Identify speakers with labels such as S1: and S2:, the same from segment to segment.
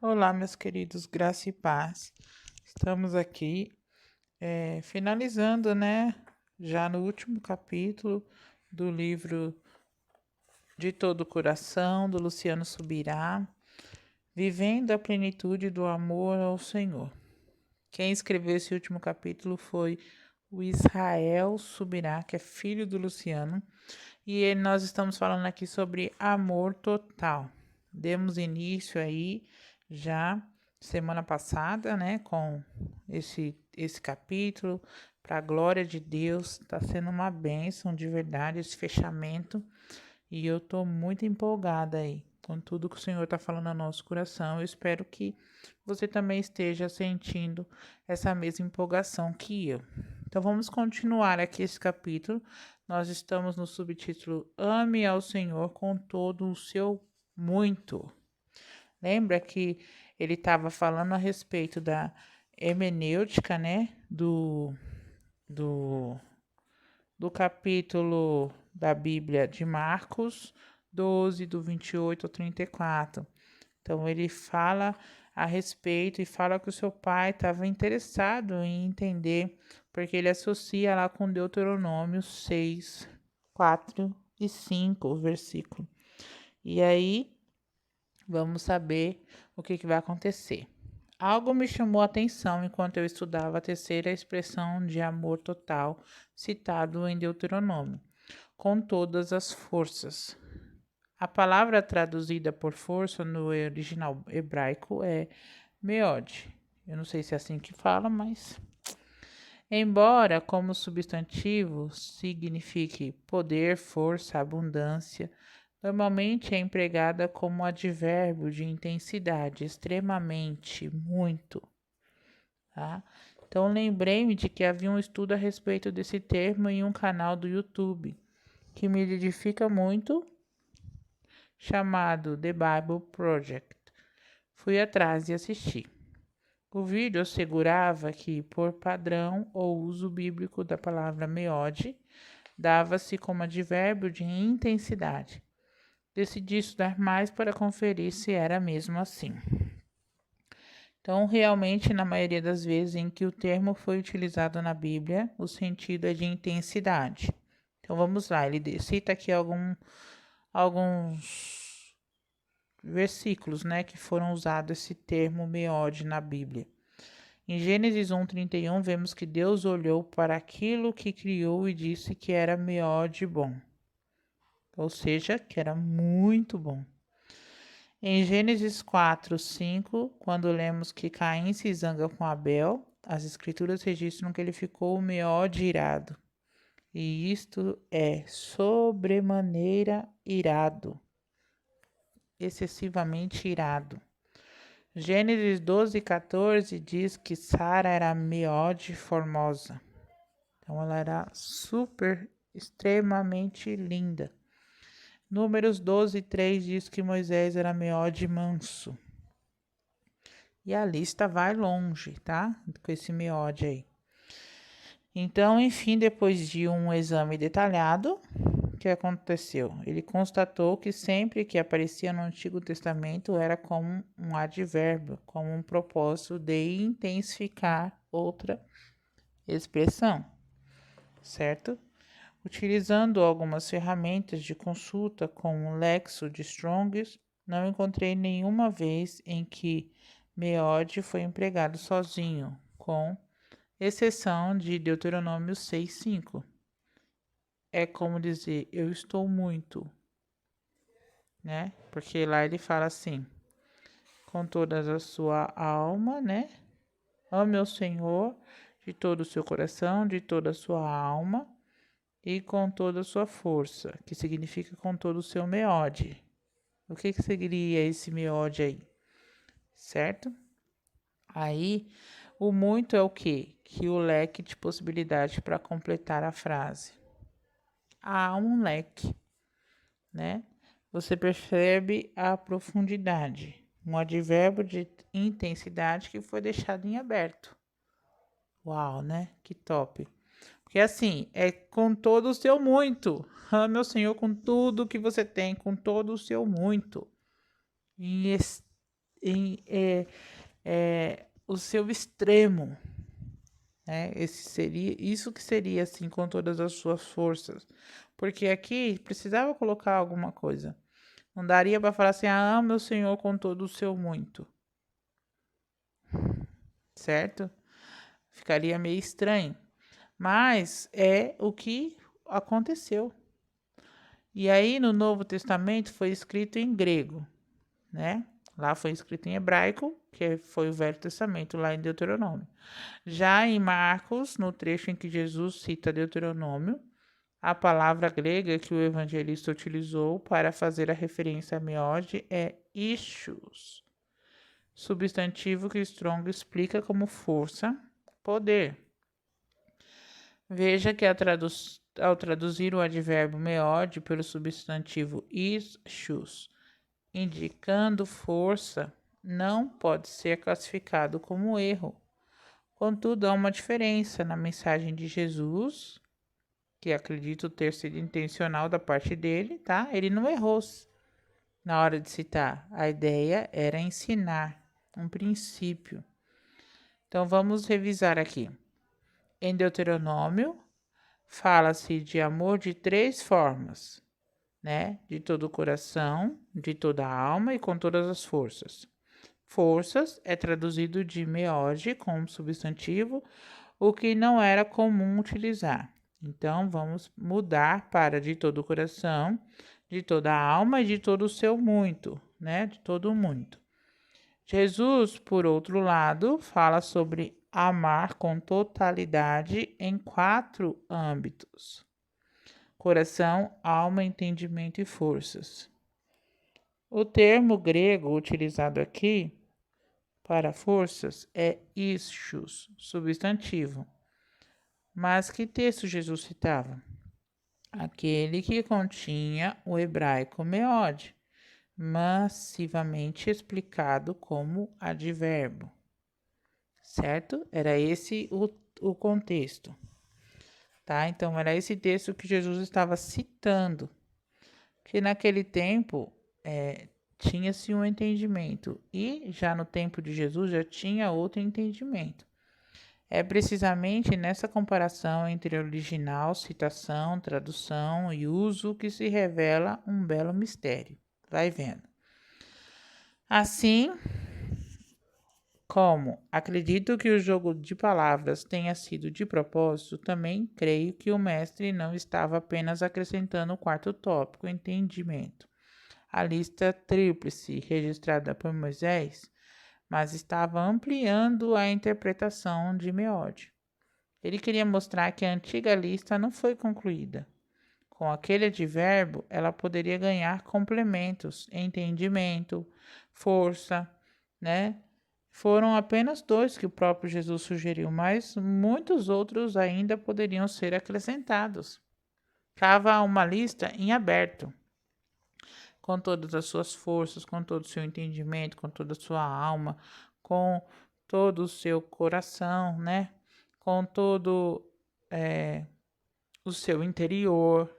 S1: Olá, meus queridos, graça e paz. Estamos aqui finalizando, né? Já no último capítulo do livro De Todo o Coração, do Luciano Subirá, Vivendo a Plenitude do Amor ao Senhor. Quem escreveu esse último capítulo foi o Israel Subirá, que é filho do Luciano, e nós estamos falando aqui sobre amor total. Demos início aí já semana passada, né, com esse capítulo, para a glória de Deus, está sendo uma bênção de verdade esse fechamento, e eu estou muito empolgada aí com tudo que o Senhor está falando no nosso coração. Eu espero que você também esteja sentindo essa mesma empolgação que eu. Então vamos continuar aqui esse capítulo. Nós estamos no subtítulo Ame ao Senhor com todo o seu muito. Lembra que ele estava falando a respeito da hermenêutica, né? Do, do capítulo da Bíblia de Marcos 12, do 28 ao 34. Então, ele fala a respeito e fala que o seu pai estava interessado em entender, porque ele associa lá com Deuteronômio 6, 4 e 5, o versículo. E aí, vamos saber o que vai acontecer. Algo me chamou a atenção enquanto eu estudava a terceira expressão de amor total citado em Deuteronômio, com todas as forças. A palavra traduzida por força no original hebraico é meod. Eu não sei se é assim que fala, mas embora como substantivo signifique poder, força, abundância, normalmente é empregada como advérbio de intensidade, extremamente, muito, tá? Então lembrei-me de que havia um estudo a respeito desse termo em um canal do YouTube, que me edifica muito, chamado The Bible Project. Fui atrás e assisti. O vídeo assegurava que, por padrão, o uso bíblico da palavra meode dava-se como advérbio de intensidade. Decidi estudar mais para conferir se era mesmo assim. Então, realmente, na maioria das vezes em que o termo foi utilizado na Bíblia, o sentido é de intensidade. Então, vamos lá, ele cita aqui alguns versículos, né, que foram usados esse termo meode na Bíblia. Em Gênesis 1:31, vemos que Deus olhou para aquilo que criou e disse que era meode bom, ou seja, que era muito bom. Em Gênesis 4:5, quando lemos que Caim se zanga com Abel, as escrituras registram que ele ficou meode irado. E isto é sobremaneira irado, excessivamente irado. Gênesis 12:14 diz que Sara era meode formosa. Então ela era super, extremamente linda. Números 12:3 diz que Moisés era meode manso. E a lista vai longe, tá? Com esse meode aí. Então, enfim, depois de um exame detalhado, o que aconteceu? Ele constatou que sempre que aparecia no Antigo Testamento era como um advérbio, como um propósito de intensificar outra expressão, certo? Utilizando algumas ferramentas de consulta com o Lexo de Strong's, não encontrei nenhuma vez em que meode foi empregado sozinho, com exceção de Deuteronômio 6:5. É como dizer, eu estou muito, né? Porque lá ele fala assim, com toda a sua alma, né? Ame o Senhor de todo o seu coração, de toda a sua alma e com toda a sua força, que significa com todo o seu meode. O que seria esse meode aí? Certo? Aí, o muito é o quê? Que o leque de possibilidade para completar a frase. Há um leque, né? Você percebe a profundidade, um advérbio de intensidade que foi deixado em aberto. Uau, né? Que top. Porque assim, é com todo o seu muito. Ame o Senhor com tudo que você tem, com todo o seu muito. E o seu extremo, né? Isso que seria assim com todas as suas forças, porque aqui precisava colocar alguma coisa. Não daria para falar assim, ama o Senhor com todo o seu muito, certo? Ficaria meio estranho, mas é o que aconteceu. E aí no Novo Testamento foi escrito em grego, né? Lá foi escrito em hebraico, que foi o Velho Testamento, lá em Deuteronômio. Já em Marcos, no trecho em que Jesus cita Deuteronômio, a palavra grega que o evangelista utilizou para fazer a referência a meode é ischios, substantivo que Strong explica como força, poder. Veja que ao traduzir o advérbio meode pelo substantivo ischios, indicando força, não pode ser classificado como erro. Contudo, há uma diferença na mensagem de Jesus, que acredito ter sido intencional da parte dele, tá? Ele não errou na hora de citar. A ideia era ensinar um princípio. Então, vamos revisar aqui. Em Deuteronômio, fala-se de amor de 3 formas, né? De todo o coração, de toda a alma e com todas as forças. Forças é traduzido de meode como substantivo, o que não era comum utilizar. Então, vamos mudar para de todo o coração, de toda a alma e de todo o seu muito, né? De todo o muito. Jesus, por outro lado, fala sobre amar com totalidade em 4 âmbitos: coração, alma, entendimento e forças. O termo grego utilizado aqui para forças é ischios, substantivo. Mas que texto Jesus citava? Aquele que continha o hebraico meode, massivamente explicado como advérbio, certo? Era esse o contexto, tá? Então, era esse texto que Jesus estava citando, que naquele tempo tinha-se um entendimento, e já no tempo de Jesus já tinha outro entendimento. É precisamente nessa comparação entre original, citação, tradução e uso que se revela um belo mistério. Vai vendo. Assim como acredito que o jogo de palavras tenha sido de propósito, também creio que o mestre não estava apenas acrescentando o 4º tópico, entendimento, a lista tríplice registrada por Moisés, mas estava ampliando a interpretação de meode. Ele queria mostrar que a antiga lista não foi concluída. Com aquele advérbio, ela poderia ganhar complementos, entendimento, força, né? Foram apenas 2 que o próprio Jesus sugeriu, mas muitos outros ainda poderiam ser acrescentados. Ficava uma lista em aberto, com todas as suas forças, com todo o seu entendimento, com toda a sua alma, com todo o seu coração, né? Com todo o seu interior,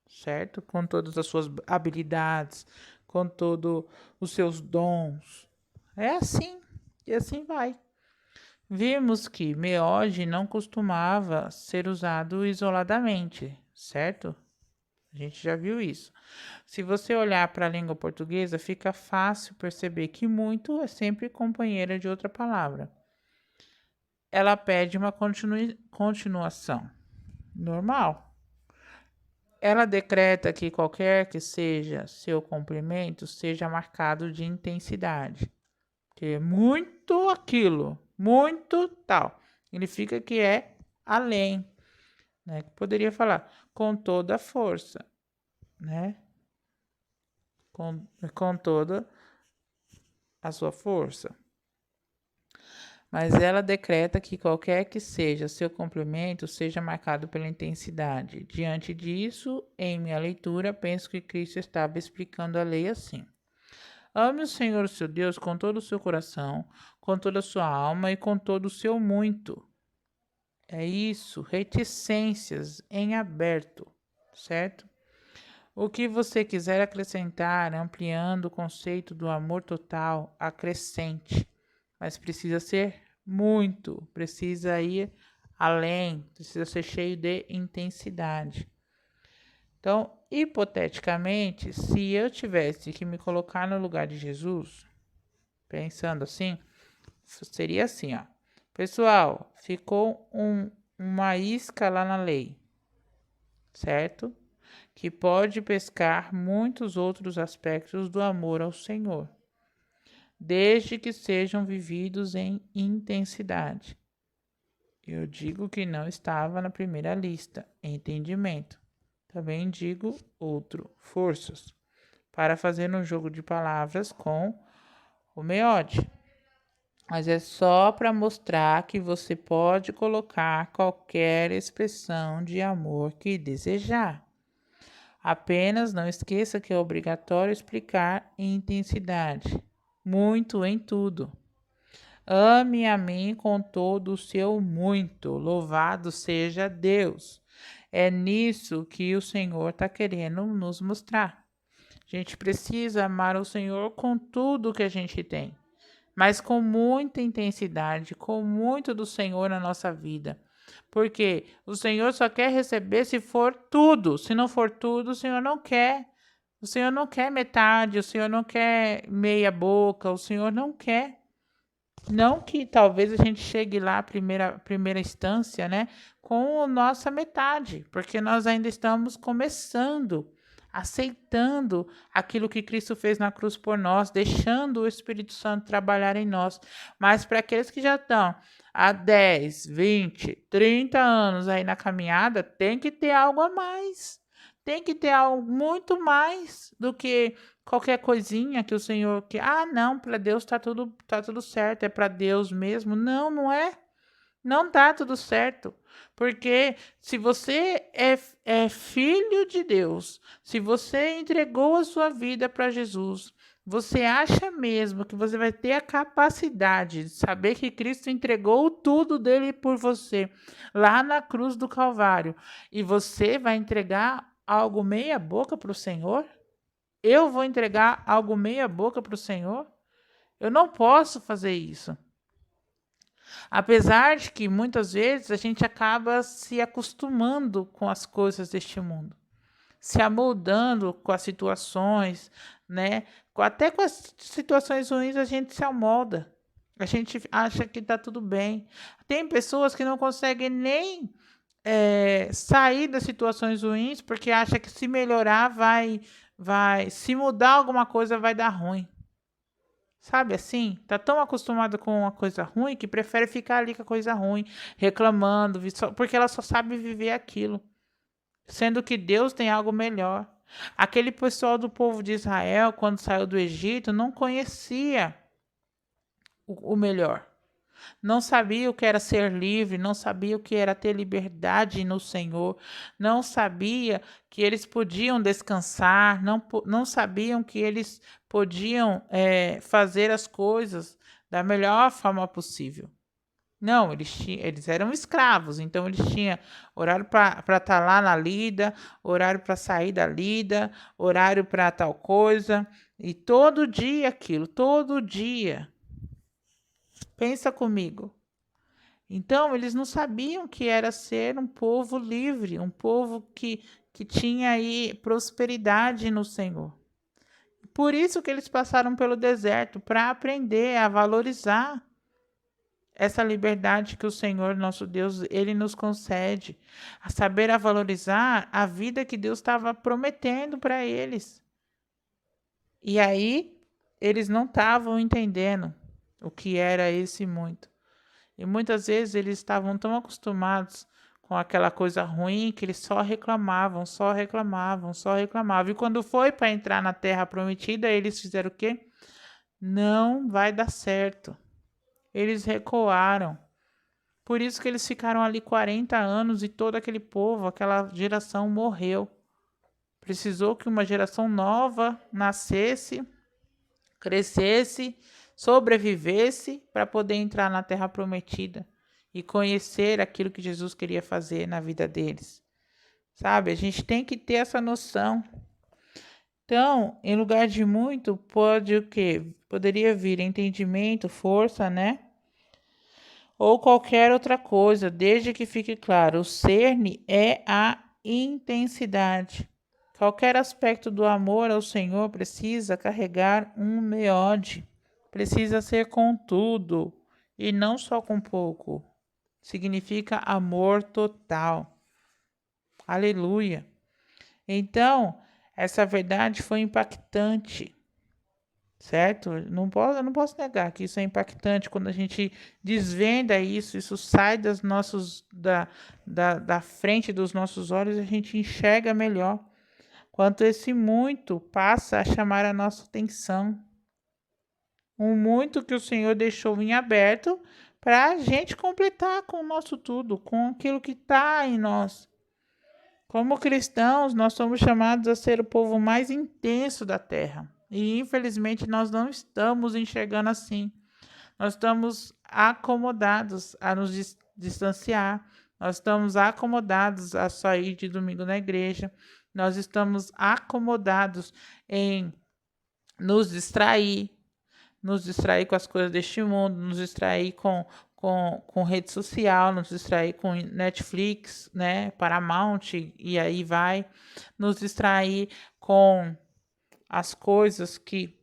S1: certo? Com todas as suas habilidades, com todos os seus dons. É assim, e assim vai. Vimos que meode não costumava ser usado isoladamente, certo? A gente já viu isso. Se você olhar para a língua portuguesa, fica fácil perceber que muito é sempre companheira de outra palavra. Ela pede uma continuação. Normal. Ela decreta que qualquer que seja seu complemento seja marcado de intensidade. Que é muito aquilo, muito tal. Significa que é além, né? Poderia falar com toda a força, né? Com toda a sua força. Mas ela decreta que qualquer que seja seu complemento seja marcado pela intensidade. Diante disso, em minha leitura, penso que Cristo estava explicando a lei assim: ame o Senhor, seu Deus, com todo o seu coração, com toda a sua alma e com todo o seu muito. É isso, reticências em aberto, certo? O que você quiser acrescentar, ampliando o conceito do amor total, acrescente. Mas precisa ser muito, precisa ir além, precisa ser cheio de intensidade. Então, hipoteticamente, se eu tivesse que me colocar no lugar de Jesus, pensando assim, seria assim, ó. Pessoal, ficou uma isca lá na lei, certo? Que pode pescar muitos outros aspectos do amor ao Senhor, desde que sejam vividos em intensidade. Eu digo que não estava na primeira lista, entendimento. Também digo outro, forças, para fazer um jogo de palavras com o meode. Mas é só para mostrar que você pode colocar qualquer expressão de amor que desejar. Apenas não esqueça que é obrigatório explicar em intensidade, muito em tudo. Ame a mim com todo o seu muito, louvado seja Deus. É nisso que o Senhor está querendo nos mostrar. A gente precisa amar o Senhor com tudo que a gente tem, mas com muita intensidade, com muito do Senhor na nossa vida. Porque o Senhor só quer receber se for tudo. Se não for tudo, o Senhor não quer. O Senhor não quer metade, o Senhor não quer meia boca, o Senhor não quer. Não que talvez a gente chegue lá, primeira instância, né, com a nossa metade, porque nós ainda estamos começando, aceitando aquilo que Cristo fez na cruz por nós, deixando o Espírito Santo trabalhar em nós. Mas para aqueles que já estão há 10, 20, 30 anos aí na caminhada, tem que ter algo a mais. Tem que ter algo muito mais do que qualquer coisinha que o Senhor que não, para Deus tá tudo certo, é para Deus mesmo. Não, não é. Não tá tudo certo. Porque se você é filho de Deus, se você entregou a sua vida para Jesus, você acha mesmo que você vai ter a capacidade de saber que Cristo entregou tudo dele por você lá na cruz do Calvário e você vai entregar algo meia boca para o Senhor? Eu vou entregar algo meia boca para o Senhor? Eu não posso fazer isso. Apesar de que muitas vezes a gente acaba se acostumando com as coisas deste mundo, se amoldando com as situações, né? Até com as situações ruins a gente se amolda. A gente acha que está tudo bem. Tem pessoas que não conseguem nem sair das situações ruins porque acha que se melhorar se mudar alguma coisa vai dar ruim. Sabe assim? Tá tão acostumada com uma coisa ruim que prefere ficar ali com a coisa ruim, reclamando, porque ela só sabe viver aquilo. Sendo que Deus tem algo melhor. Aquele pessoal do povo de Israel, quando saiu do Egito, não conhecia o melhor. Não sabia o que era ser livre, não sabia o que era ter liberdade no Senhor, não sabia que eles podiam descansar, não sabiam que eles podiam fazer as coisas da melhor forma possível. Não, eles eram escravos, então eles tinham horário para estar lá na lida, horário para sair da lida, horário para tal coisa, e todo dia aquilo, todo dia. Pensa comigo. Então, eles não sabiam que era ser um povo livre, um povo que tinha aí prosperidade no Senhor. Por isso que eles passaram pelo deserto, para aprender a valorizar essa liberdade que o Senhor, nosso Deus, Ele nos concede. A saber a valorizar a vida que Deus estava prometendo para eles. E aí, eles não estavam entendendo o que era esse muito. E muitas vezes eles estavam tão acostumados com aquela coisa ruim que eles só reclamavam, só reclamavam, só reclamavam. E quando foi para entrar na terra prometida, eles fizeram o quê? Não vai dar certo. Eles recuaram. Por isso que eles ficaram ali 40 anos e todo aquele povo, aquela geração morreu. Precisou que uma geração nova nascesse, crescesse, sobrevivesse para poder entrar na terra prometida e conhecer aquilo que Jesus queria fazer na vida deles. Sabe? A gente tem que ter essa noção. Então, em lugar de muito, pode o quê? Poderia vir entendimento, força, né? Ou qualquer outra coisa, desde que fique claro, o cerne é a intensidade. Qualquer aspecto do amor ao Senhor precisa carregar um meode, precisa ser com tudo e não só com pouco. Significa amor total. Aleluia. Então, essa verdade foi impactante, certo? Eu não posso negar que isso é impactante quando a gente desvenda isso, isso sai da frente dos nossos olhos, a gente enxerga melhor. Quanto esse muito passa a chamar a nossa atenção. Um muito que o Senhor deixou em aberto para a gente completar com o nosso tudo, com aquilo que está em nós. Como cristãos, nós somos chamados a ser o povo mais intenso da terra. E infelizmente nós não estamos enxergando assim. Nós estamos acomodados a nos distanciar. Nós estamos acomodados a sair de domingo na igreja. Nós estamos acomodados em nos distrair com as coisas deste mundo, nos distrair com rede social, nos distrair com Netflix, né, Paramount, e aí vai, nos distrair com as coisas que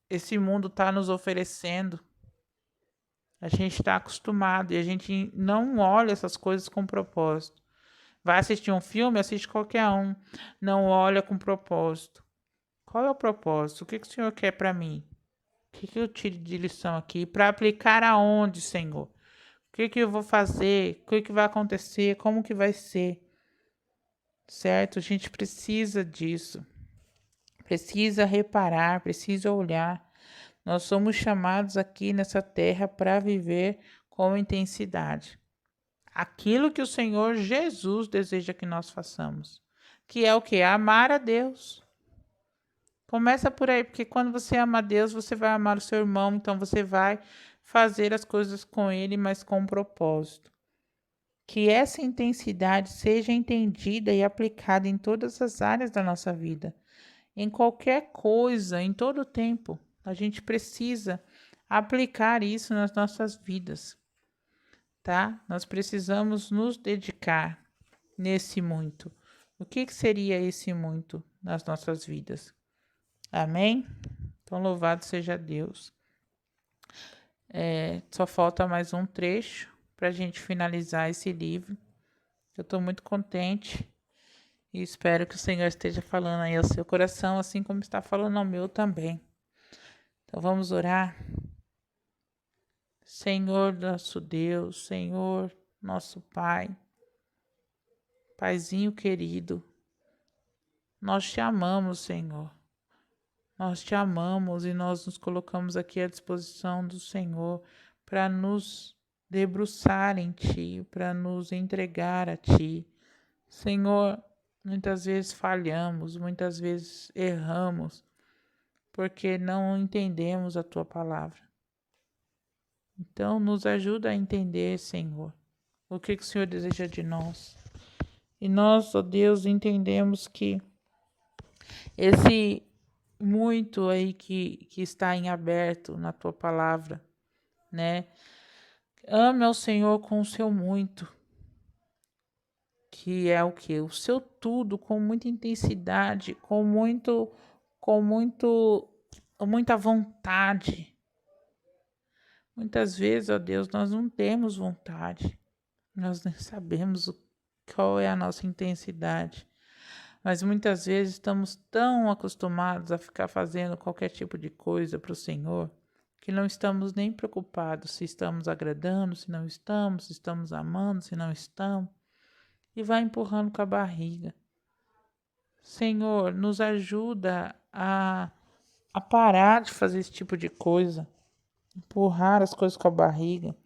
S1: esse mundo está nos oferecendo. A gente está acostumado e a gente não olha essas coisas com propósito. Vai assistir um filme, assiste qualquer um, não olha com propósito. Qual é o propósito? O que o Senhor quer para mim? O que eu tiro de lição aqui? Para aplicar aonde, Senhor? O que eu vou fazer? O que vai acontecer? Como que vai ser? Certo? A gente precisa disso. Precisa reparar, precisa olhar. Nós somos chamados aqui nessa terra para viver com intensidade. Aquilo que o Senhor Jesus deseja que nós façamos. Que é o quê? Amar a Deus. Começa por aí, porque quando você ama a Deus, você vai amar o seu irmão, então você vai fazer as coisas com ele, mas com propósito. Que essa intensidade seja entendida e aplicada em todas as áreas da nossa vida, em qualquer coisa, em todo o tempo. A gente precisa aplicar isso nas nossas vidas, tá? Nós precisamos nos dedicar nesse muito. O que seria esse muito nas nossas vidas? Amém? Então, louvado seja Deus. Só falta mais um trecho para a gente finalizar esse livro. Eu estou muito contente e espero que o Senhor esteja falando aí ao seu coração, assim como está falando ao meu também. Então, vamos orar. Senhor nosso Deus, Senhor nosso Pai, Paizinho querido, nós te amamos, Senhor. Nós te amamos e nós nos colocamos aqui à disposição do Senhor para nos debruçar em Ti, para nos entregar a Ti. Senhor, muitas vezes falhamos, muitas vezes erramos, porque não entendemos a Tua palavra. Então, nos ajuda a entender, Senhor, o que o Senhor deseja de nós. E nós, ó Deus, entendemos que esse muito aí que está em aberto na tua palavra, né? Ame ao Senhor com o seu muito, que é o que? O seu tudo, com muita intensidade, com muita vontade. Muitas vezes, ó Deus, nós não temos vontade, nós nem sabemos qual é a nossa intensidade. Mas muitas vezes estamos tão acostumados a ficar fazendo qualquer tipo de coisa para o Senhor, que não estamos nem preocupados se estamos agradando, se não estamos, se estamos amando, se não estamos, e vai empurrando com a barriga. Senhor, nos ajuda a parar de fazer esse tipo de coisa, empurrar as coisas com a barriga.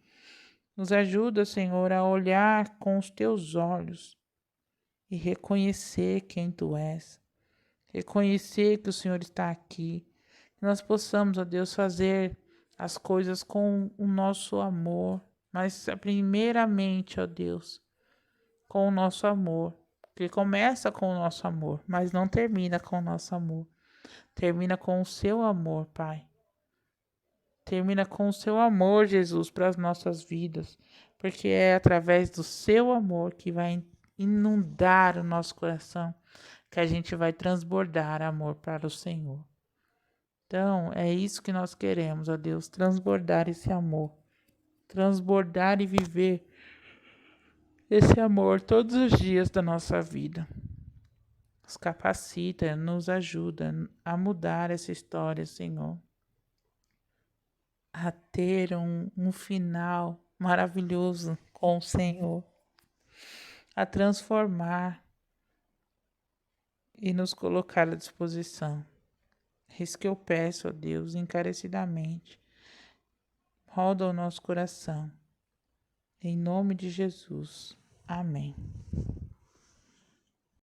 S1: Nos ajuda, Senhor, a olhar com os teus olhos e reconhecer quem tu és. Reconhecer que o Senhor está aqui, que nós possamos, ó Deus, fazer as coisas com o nosso amor, mas primeiramente, ó Deus, com o nosso amor, que começa com o nosso amor, mas não termina com o nosso amor. Termina com o seu amor, Pai. Termina com o seu amor, Jesus, para as nossas vidas, porque é através do seu amor que vai inundar o nosso coração, que a gente vai transbordar amor para o Senhor. Então, é isso que nós queremos, ó Deus, transbordar esse amor, transbordar e viver esse amor todos os dias da nossa vida. Nos capacita, nos ajuda a mudar essa história, Senhor, a ter um final maravilhoso com o Senhor, a transformar e nos colocar à disposição. É isso que eu peço, ó Deus, encarecidamente. Molda o nosso coração. Em nome de Jesus. Amém.